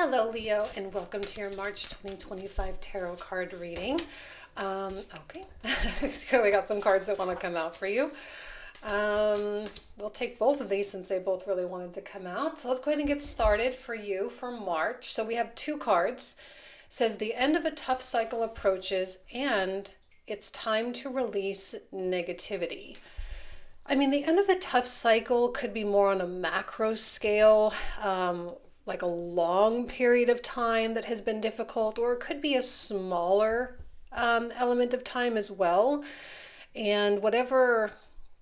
Hello, Leo, and welcome to your March 2025 tarot card reading. Okay, we got some cards that want to come out for you. We'll take both of these since they both really wanted to come out. So let's go ahead and get started for you for March. So we have two cards. It says the end of a tough cycle approaches and it's time to release negativity. I mean, the end of a tough cycle could be more on a macro scale, like a long period of time that has been difficult, or it could be a smaller element of time as well. And whatever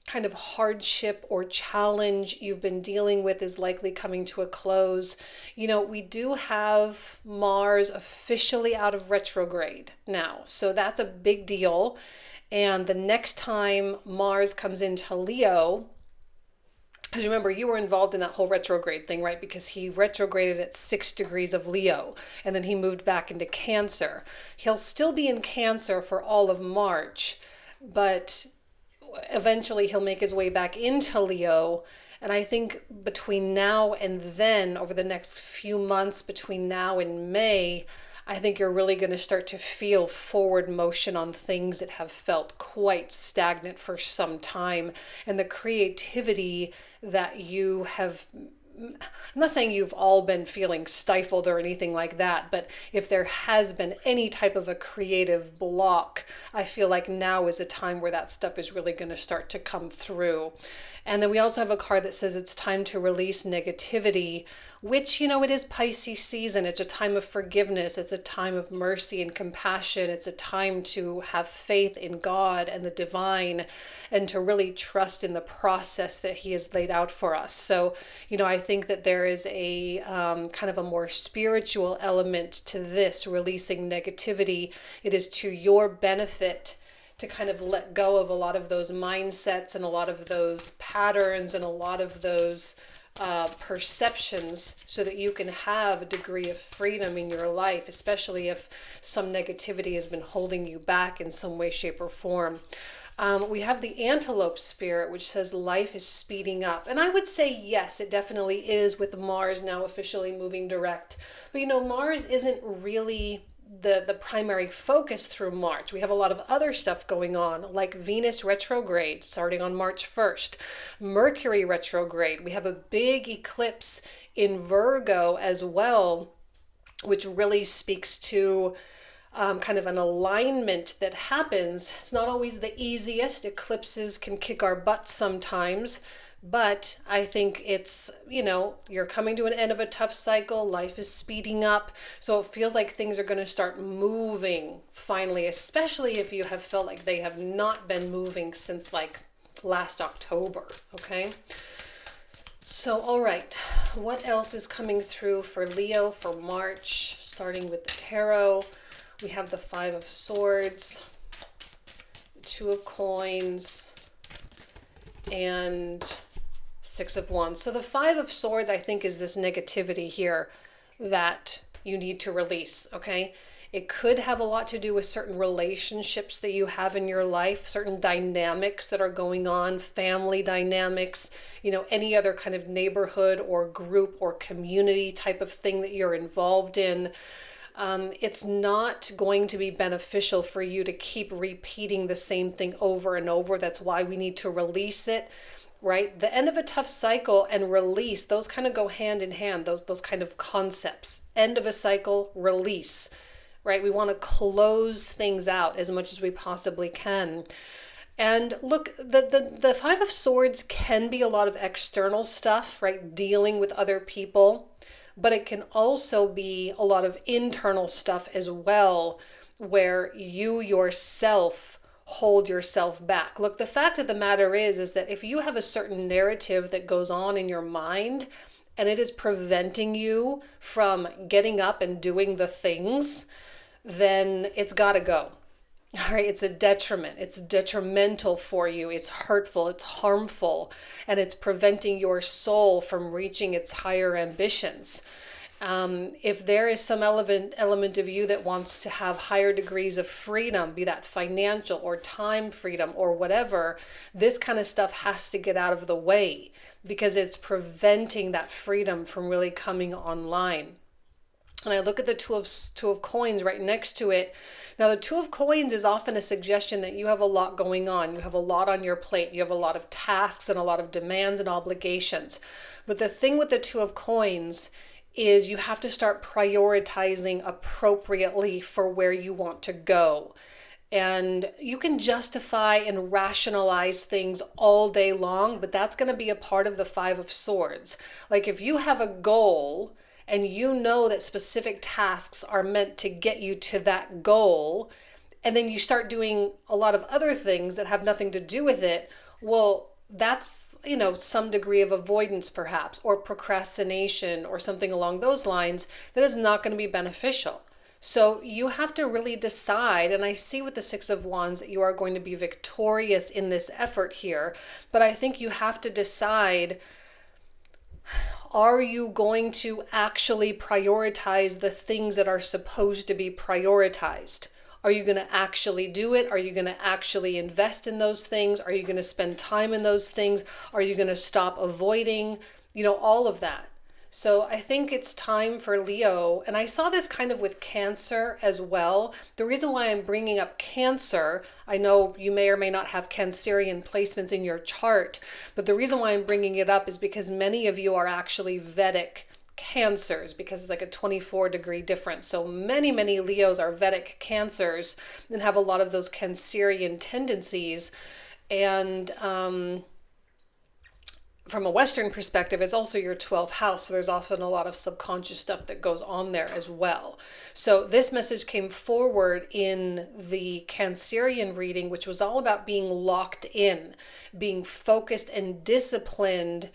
kind of hardship or challenge you've been dealing with is likely coming to a close. You know, we do have Mars officially out of retrograde now, so that's a big deal. And the next time Mars comes into Leo, because remember, you were involved in that whole retrograde thing, right? Because he retrograded at 6 degrees of Leo, and then he moved back into Cancer. He'll still be in Cancer for all of March, but eventually he'll make his way back into Leo. And I think between now and then, over the next few months, between now and May, I think you're really going to start to feel forward motion on things that have felt quite stagnant for some time. And the creativity that you have, I'm not saying you've all been feeling stifled or anything like that, but if there has been any type of a creative block, I feel like now is a time where that stuff is really going to start to come through. And then we also have a card that says it's time to release negativity, which, you know, it is Pisces season. It's a time of forgiveness. It's a time of mercy and compassion. It's a time to have faith in God and the divine and to really trust in the process that He has laid out for us. So, you know, I think that there is a kind of a more spiritual element to this, releasing negativity. It is to your benefit to kind of let go of a lot of those mindsets and a lot of those patterns and a lot of those perceptions so that you can have a degree of freedom in your life, especially if some negativity has been holding you back in some way, shape, or form. We have the antelope spirit, which says life is speeding up. And I would say, yes, it definitely is, with Mars now officially moving direct. But, you know, Mars isn't really the primary focus through March. We have a lot of other stuff going on, like Venus retrograde starting on March 1st, Mercury retrograde. We have a big eclipse in Virgo as well, which really speaks to kind of an alignment that happens. It's not always the easiest. Eclipses can kick our butts sometimes. But I think it's, you know, you're coming to an end of a tough cycle. Life is speeding up. So it feels like things are going to start moving finally, especially if you have felt like they have not been moving since like last October. Okay. So, all right. What else is coming through for Leo for March? Starting with the tarot, we have the Five of Swords, the Two of Coins, and Six of Wands. So the Five of Swords, I think, is this negativity here that you need to release, okay? It could have a lot to do with certain relationships that you have in your life, certain dynamics that are going on, family dynamics, you know, any other kind of neighborhood or group or community type of thing that you're involved in. It's not going to be beneficial for you to keep repeating the same thing over and over. That's why we need to release it, right? The end of a tough cycle and release, those kind of go hand in hand, those kind of concepts. End of a cycle, release, right? We want to close things out as much as we possibly can. And look, the Five of Swords can be a lot of external stuff, right? Dealing with other people. But it can also be a lot of internal stuff as well, where you yourself hold yourself back. Look, the fact of the matter is that if you have a certain narrative that goes on in your mind and it is preventing you from getting up and doing the things, then it's got to go. All right, it's a detriment. It's detrimental for you. It's hurtful. It's harmful. And it's preventing your soul from reaching its higher ambitions. If there is some element of you that wants to have higher degrees of freedom, be that financial or time freedom or whatever, this kind of stuff has to get out of the way because it's preventing that freedom from really coming online. and I look at the two of coins right next to it. Now, the two of coins is often a suggestion that you have a lot going on. You have a lot on your plate. You have a lot of tasks and a lot of demands and obligations. But the thing with the two of coins is you have to start prioritizing appropriately for where you want to go. And you can justify and rationalize things all day long, but that's going to be a part of the Five of Swords. Like if you have a goal and you know that specific tasks are meant to get you to that goal, and then you start doing a lot of other things that have nothing to do with it, well, that's, some degree of avoidance perhaps, or procrastination or something along those lines that is not going to be beneficial. So you have to really decide, and I see with the Six of Wands that you are going to be victorious in this effort here, but I think you have to decide, are you going to actually prioritize the things that are supposed to be prioritized? Are you going to actually do it? Are you going to actually invest in those things? Are you going to spend time in those things? Are you going to stop avoiding, all of that? So I think it's time for Leo, and I saw this kind of with Cancer as well. The reason why I'm bringing up Cancer, I know you may or may not have Cancerian placements in your chart, but the reason why I'm bringing it up is because many of you are actually Vedic Cancers, because it's like a 24-degree difference. So many Leos are Vedic Cancers and have a lot of those Cancerian tendencies. And from a Western perspective, it's also your 12th house. So there's often a lot of subconscious stuff that goes on there as well. So this message came forward in the Cancerian reading, which was all about being locked in, being focused and disciplined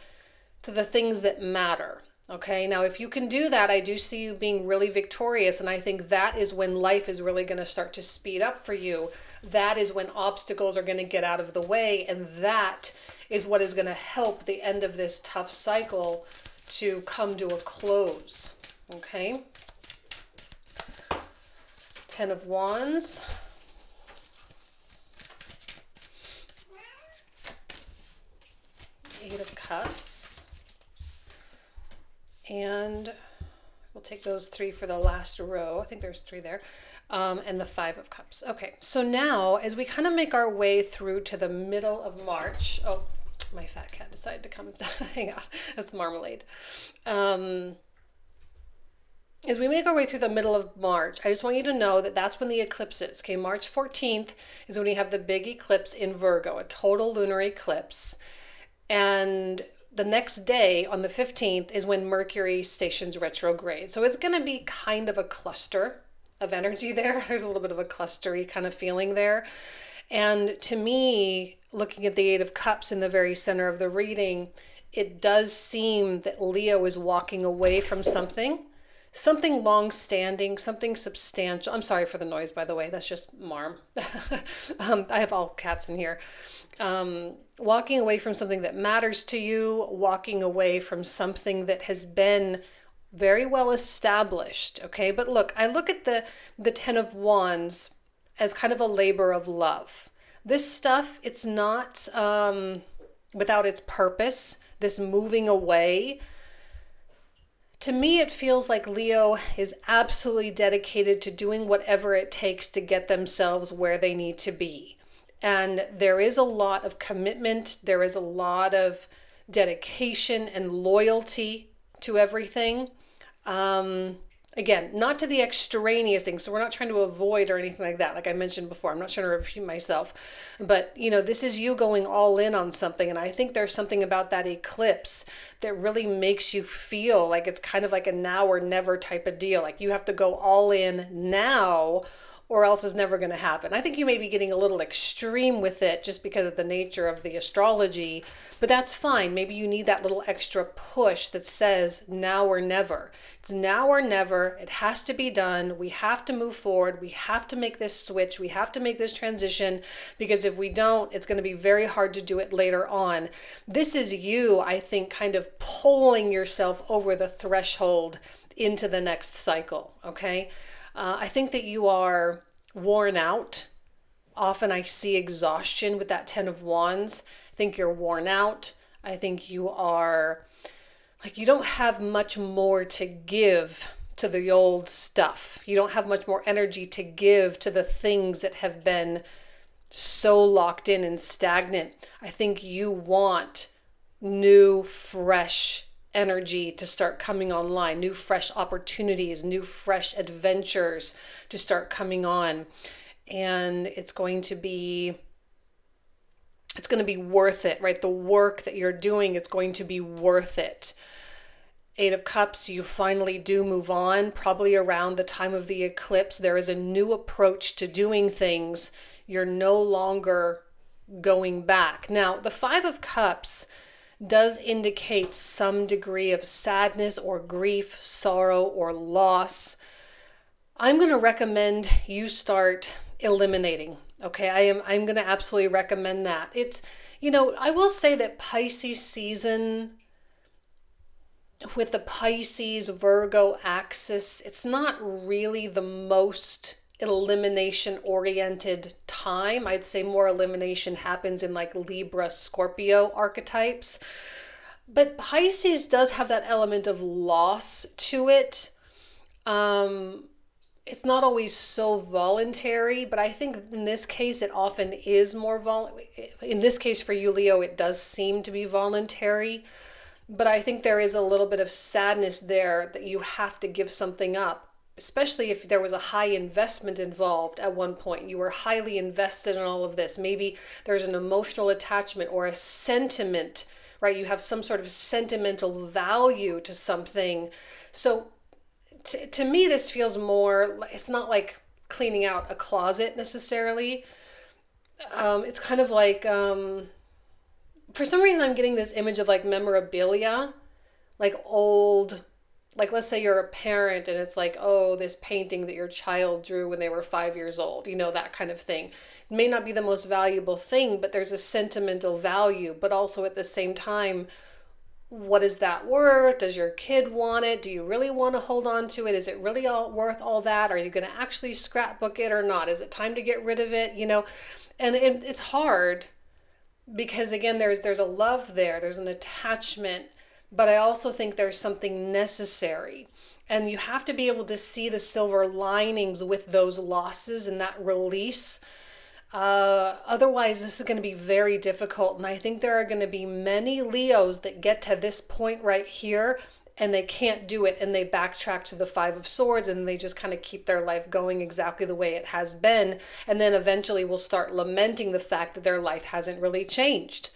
to the things that matter. Okay, now if you can do that, I do see you being really victorious, and I think that is when life is really going to start to speed up for you. That is when obstacles are going to get out of the way, and that is what is going to help the end of this tough cycle to come to a close. Okay, 10 of Wands. Eight of Cups. And we'll take those three for the last row. I think there's three there. And the Five of Cups. Okay, so now as we kind of make our way through to the middle of March. Oh, my fat cat decided to come. Hang on, that's Marmalade. As we make our way through the middle of March, I just want you to know that that's when the eclipse is. Okay, March 14th is when we have the big eclipse in Virgo, a total lunar eclipse. And the next day, on the 15th, is when Mercury stations retrograde. So it's going to be kind of a cluster of energy there. There's a little bit of a clustery kind of feeling there. And to me, looking at the Eight of Cups in the very center of the reading, it does seem that Leo is walking away from something long-standing, something substantial. I'm sorry for the noise, by the way. That's just Marm. I have all cats in here. Walking away from something that matters to you, walking away from something that has been very well established, okay? But look, I look at the 10 of Wands as kind of a labor of love. This stuff, it's not without its purpose, this moving away. To me, it feels like Leo is absolutely dedicated to doing whatever it takes to get themselves where they need to be. And there is a lot of commitment. There is a lot of dedication and loyalty to everything. Again, not to the extraneous things. So we're not trying to avoid or anything like that. Like I mentioned before, I'm not trying to repeat myself. But, this is you going all in on something. And I think there's something about that eclipse that really makes you feel like it's kind of like a now or never type of deal. Like you have to go all in now, or else it's never going to happen. I think you may be getting a little extreme with it just because of the nature of the astrology, but that's fine. Maybe you need that little extra push that says now or never. It's now or never. It has to be done. We have to move forward. We have to make this switch. We have to make this transition, because if we don't, it's going to be very hard to do it later on. This is you, I think, kind of pulling yourself over the threshold into the next cycle, okay? I think that you are worn out. Often I see exhaustion with that 10 of Wands. I think you're worn out. I think you are like, you don't have much more to give to the old stuff. You don't have much more energy to give to the things that have been so locked in and stagnant. I think you want new, fresh energy to start coming online, new, fresh opportunities, new, fresh adventures to start coming on. And it's going to be worth it, right? The work that you're doing, it's going to be worth it. Eight of Cups, you finally do move on. Probably around the time of the eclipse, there is a new approach to doing things. You're no longer going back. Now, the Five of Cups does indicate some degree of sadness or grief, sorrow or loss. I'm going to recommend you start eliminating. Okay, I'm going to absolutely recommend that. It's, I will say that Pisces season, with the Pisces Virgo axis, it's not really the most elimination oriented time. I'd say more elimination happens in like Libra, Scorpio archetypes. But Pisces does have that element of loss to it. It's not always so voluntary, but I think in this case it often is more in this case for you, Leo, it does seem to be voluntary. But I think there is a little bit of sadness there that you have to give something up, especially if there was a high investment involved at one point. You were highly invested in all of this. Maybe there's an emotional attachment or a sentiment, right? You have some sort of sentimental value to something. So to me, this feels more, it's not like cleaning out a closet necessarily. It's kind of like, for some reason, I'm getting this image of like memorabilia, like old, like let's say you're a parent and it's like, oh, this painting that your child drew when they were 5 years old, that kind of thing. It may not be the most valuable thing, but there's a sentimental value. But also at the same time, what is that worth? Does your kid want it? Do you really want to hold on to it? Is it really worth all that? Are you going to actually scrapbook it or not? Is it time to get rid of it? And it's hard because again, there's a love there, there's an attachment, but I also think there's something necessary. And you have to be able to see the silver linings with those losses and that release. Otherwise, this is going to be very difficult. And I think there are going to be many Leos that get to this point right here and they can't do it. And they backtrack to the Five of Swords and they just kind of keep their life going exactly the way it has been. And then eventually will start lamenting the fact that their life hasn't really changed.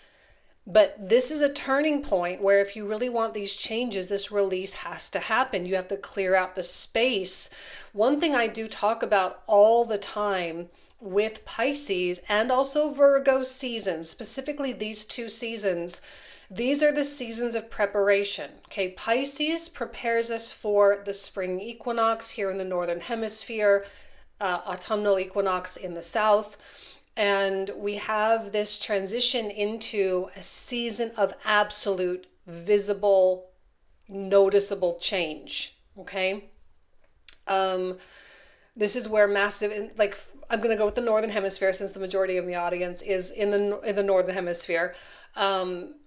But this is a turning point where if you really want these changes, this release has to happen. You have to clear out the space. One thing I do talk about all the time with Pisces and also Virgo seasons, specifically these two seasons, these are the seasons of preparation. Okay, Pisces prepares us for the spring equinox here in the northern hemisphere, autumnal equinox in the south, and we have this transition into a season of absolute, visible, noticeable change. Okay, this is where massive, like, I'm going to go with the northern hemisphere since the majority of the audience is in the northern hemisphere.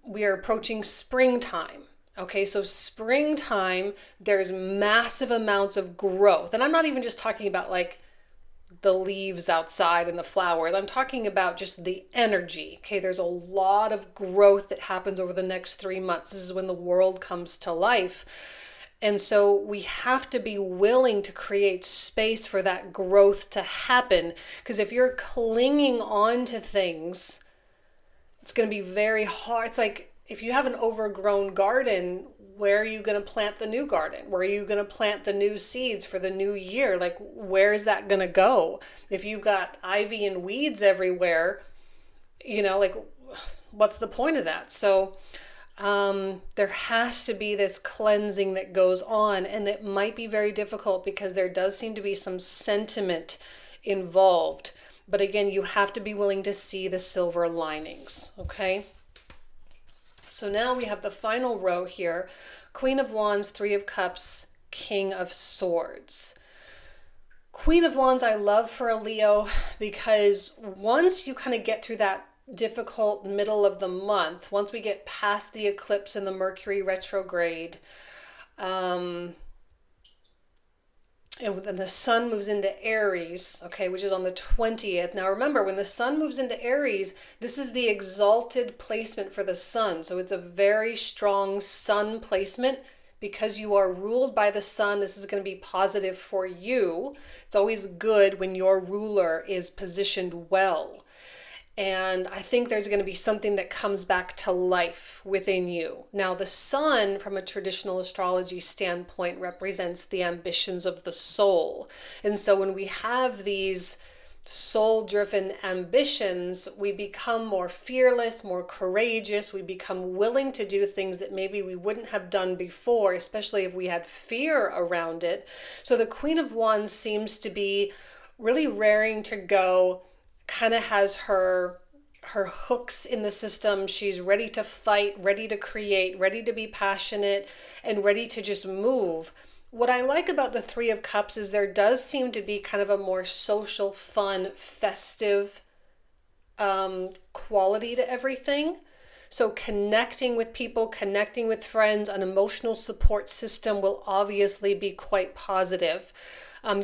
We are approaching springtime. Okay, so springtime, there's massive amounts of growth. And I'm not even just talking about like the leaves outside and the flowers. I'm talking about just the energy. Okay, there's a lot of growth that happens over the next 3 months. This is when the world comes to life. And so we have to be willing to create space for that growth to happen. Because if you're clinging on to things, it's going to be very hard. It's like if you have an overgrown garden, where are you going to plant the new garden? Where are you going to plant the new seeds for the new year? Like, where is that going to go? If you've got ivy and weeds everywhere, like, what's the point of that? So there has to be this cleansing that goes on, and it might be very difficult because there does seem to be some sentiment involved. But again, you have to be willing to see the silver linings, okay? So now we have the final row here. Queen of Wands, Three of Cups, King of Swords. Queen of Wands I love for a Leo because once you kind of get through that difficult middle of the month, once we get past the eclipse and the Mercury retrograde, And then the sun moves into Aries, okay, which is on the 20th. Now remember, when the sun moves into Aries, this is the exalted placement for the sun. So it's a very strong sun placement. Because you are ruled by the sun, this is going to be positive for you. It's always good when your ruler is positioned well. And I think there's going to be something that comes back to life within you. Now, the sun, from a traditional astrology standpoint, represents the ambitions of the soul. And so when we have these soul-driven ambitions, we become more fearless, more courageous. We become willing to do things that maybe we wouldn't have done before, especially if we had fear around it. So the Queen of Wands seems to be really raring to go, kind of has her hooks in the system. She's ready to fight, ready to create, ready to be passionate, and ready to just move. What I like about the Three of Cups is there does seem to be kind of a more social, fun, festive quality to everything. So connecting with people, connecting with friends, an emotional support system will obviously be quite positive.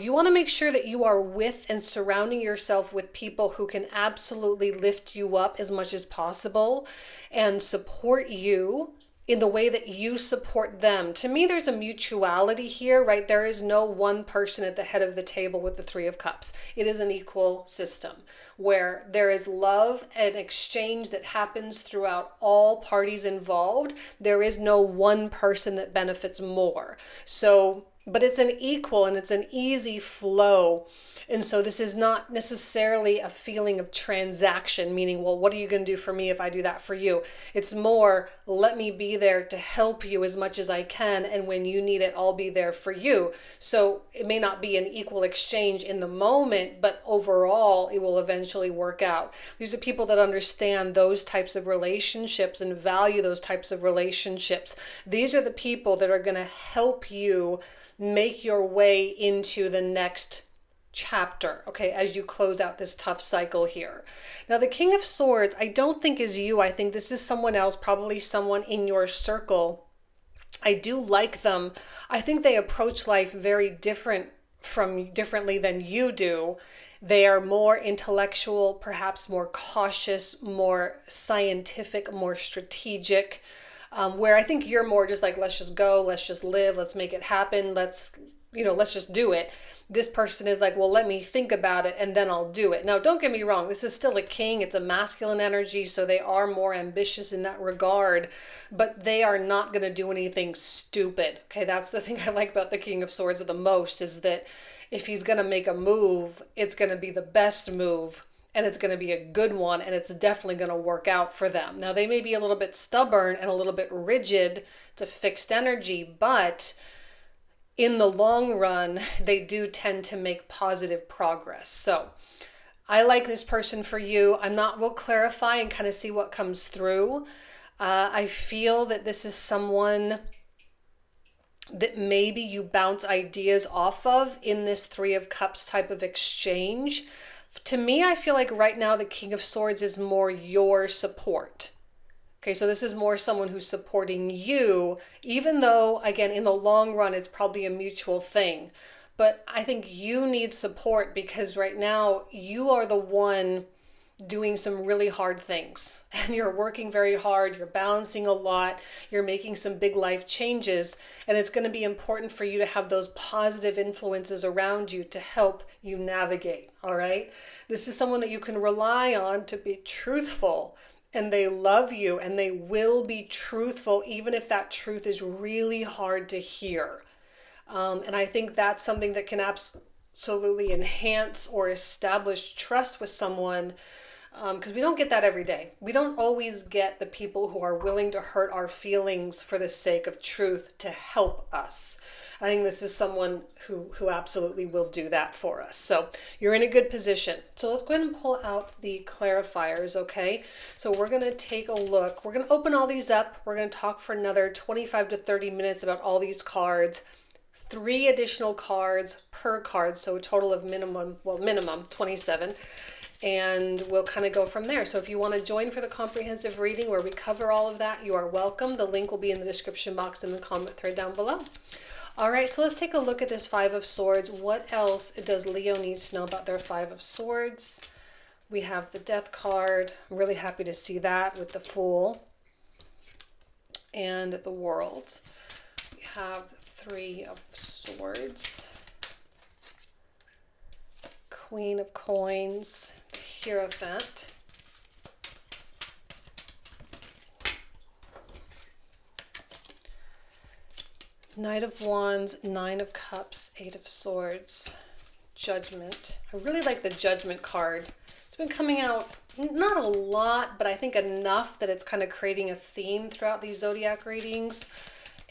You want to make sure that you are with and surrounding yourself with people who can absolutely lift you up as much as possible and support you in the way that you support them. To me, there's a mutuality here, right? There is no one person at the head of the table with the Three of Cups. It is an equal system where there is love and exchange that happens throughout all parties involved. There is no one person that benefits more. So, but it's an equal and it's an easy flow. And so this is not necessarily a feeling of transaction, meaning, well, what are you going to do for me if I do that for you? It's more, let me be there to help you as much as I can. And when you need it, I'll be there for you. So it may not be an equal exchange in the moment, but overall, it will eventually work out. These are people that understand those types of relationships and value those types of relationships. These are the people that are going to help you make your way into the next chapter, okay, as you close out this tough cycle here. Now, the King of Swords, I don't think is you. I think this is someone else, probably someone in your circle. I do like them. I think they approach life very differently than you do. They are more intellectual, perhaps more cautious, more scientific, more strategic, where I think you're more just like, let's just go, let's just live, let's make it happen, let's just do it. This person is like, well, let me think about it and then I'll do it. Now, don't get me wrong. This is still a king. It's a masculine energy, so they are more ambitious in that regard, but they are not going to do anything stupid. Okay, that's the thing I like about the King of Swords the most, is that if he's going to make a move, it's going to be the best move and it's going to be a good one and it's definitely going to work out for them. Now, they may be a little bit stubborn and a little bit rigid. It's a fixed energy, but in the long run, they do tend to make positive progress. So I like this person for you. We'll clarify and kind of see what comes through. I feel that this is someone that maybe you bounce ideas off of in this Three of Cups type of exchange. To me, I feel like right now the King of Swords is more your support. Okay, so this is more someone who's supporting you, even though, again, in the long run, it's probably a mutual thing. But I think you need support because right now you are the one doing some really hard things. And you're working very hard, you're balancing a lot, you're making some big life changes. And it's going to be important for you to have those positive influences around you to help you navigate, all right? This is someone that you can rely on to be truthful. And they love you and they will be truthful even if that truth is really hard to hear. And I think that's something that can absolutely enhance or establish trust with someone, because we don't get that every day. We don't always get the people who are willing to hurt our feelings for the sake of truth to help us. I think this is someone who absolutely will do that for us. So you're in a good position. So let's go ahead and pull out the clarifiers, okay? So we're going to take a look. We're going to open all these up. We're going to talk for another 25 to 30 minutes about all these cards. 3 additional cards per card, so a total of minimum 27. And we'll kind of go from there. So if you want to join for the comprehensive reading where we cover all of that, you are welcome. The link will be in the description box in the comment thread down below. All right, so let's take a look at this Five of Swords. What else does Leo need to know about their Five of Swords? We have the Death card. I'm really happy to see that with the Fool and the World. We have Three of Swords, Queen of Coins, the Hierophant, Knight of Wands, Nine of Cups, Eight of Swords, Judgment. I really like the Judgment card. It's been coming out not a lot, but I think enough that it's kind of creating a theme throughout these zodiac readings.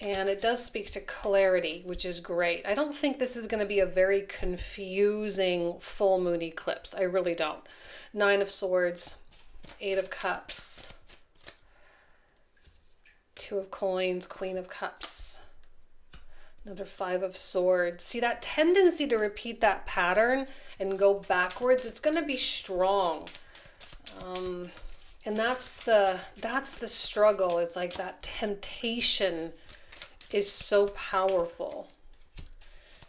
And it does speak to clarity, which is great. I don't think this is going to be a very confusing full moon eclipse. I really don't. Nine of Swords, Eight of Cups, Two of Coins, Queen of Cups, another Five of Swords. See that tendency to repeat that pattern and go backwards? It's going to be strong. And that's the struggle. It's like that temptation is so powerful.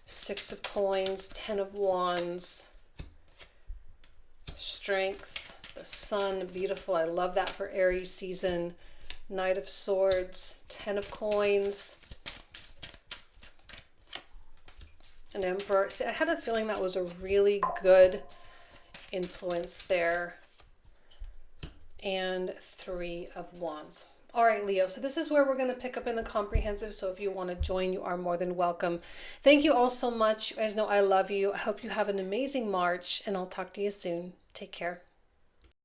Six of Coins, Ten of Wands, Strength, the Sun, beautiful. I love that for Aries season. Knight of Swords, Ten of Coins, an Emperor. See, I had a feeling that was a really good influence there. And Three of Wands. All right, Leo, so this is where we're going to pick up in the comprehensive. So if you want to join, you are more than welcome. Thank you all so much. You guys know I love you. I hope you have an amazing March, and I'll talk to you soon. Take care.